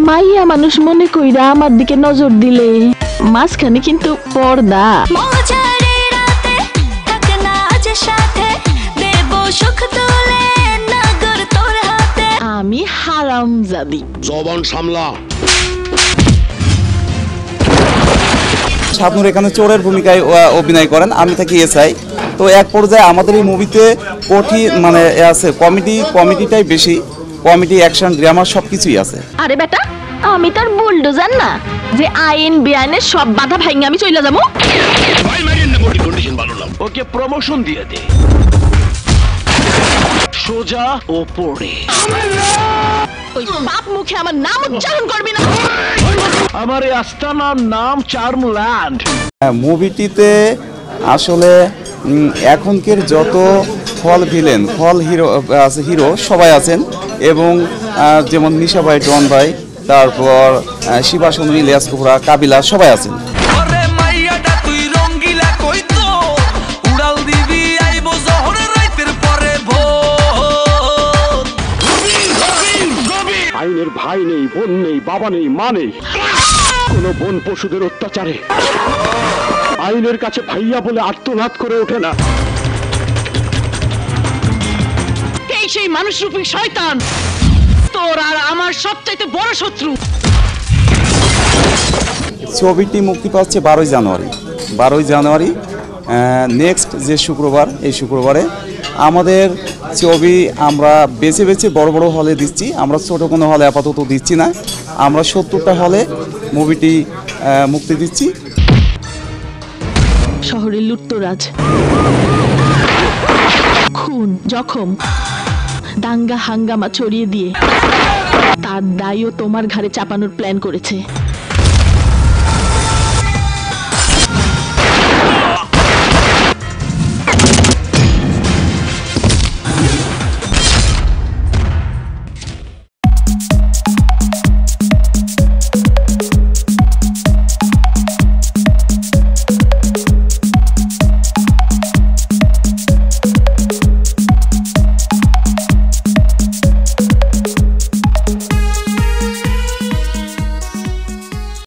মাইয়া মানুষ মনে কইরা আমার দিকে নজর দিলে মাঝখানে কিন্তু পর্দা। আমি হারামজাদি। জবান সামলা। শাবনূর এখানে চোরের ভূমিকায় অভিনয় করেন, আমি থাকি এসআই। তো এক পর্যায়ে আমাদের এই মুভিতে মানে আছে কমেডিটাই বেশি, কমেডি, অ্যাকশন, ড্রামা সবকিছুই আছে। আরে বেটা, আমি তার বুলডোজার না যে আইন বেআইনের সব বাধা ভাঙে আমি চলে যাবো। ভাই মারিয়েন না, বডি কন্ডিশন ভালো না। ওকে প্রমোশন দিয়ে দে, সোজা ওপরে। ওই বাপ মুখে আমার নাম উচ্চারণ করবি না। আমার এই আস্তানার নাম চার্মল্যান্ড। মুভিটিতে আসলে এখনকার যত ভিলেন হিরো আছে, হিরো সবাই আছেন, এবং যেমন নিশা ভাই, ডন ভাই, তারপর শিবা সুন্দরী, ইলিয়াস কুবরা, কাবিলা সবাই আছেন। আইনের ভাই নেই, বোন নেই, বাবা নেই, মা নেই। কোন বন পশুদের অত্যাচারে আইনের কাছে ভাইয়া বলে আর্তনাদ করে ওঠে না। এই সেই মানুষরূপী শয়তান তোর আর আমার সবচাইতে বড় শত্রু। ছবিটি মুক্তি পাচ্ছে 12ই জানুয়ারি। নেক্সট যে শুক্রবার, এই শুক্রবারে আমাদের ছবি আমরা বেছে বেছে বড় বড় হলে দিচ্ছি। আমরা ছোট কোনো হলে আপাতত দিচ্ছি না। আমরা 70টা হলে মুভিটি মুক্তি দিচ্ছি। শহরের লুটতরাজ, খুন, জখম, দাঙ্গা হাঙ্গামা ছড়িয়ে দিয়ে তার দায়ও তোমার ঘাড়ে চাপানোর প্ল্যান করেছে।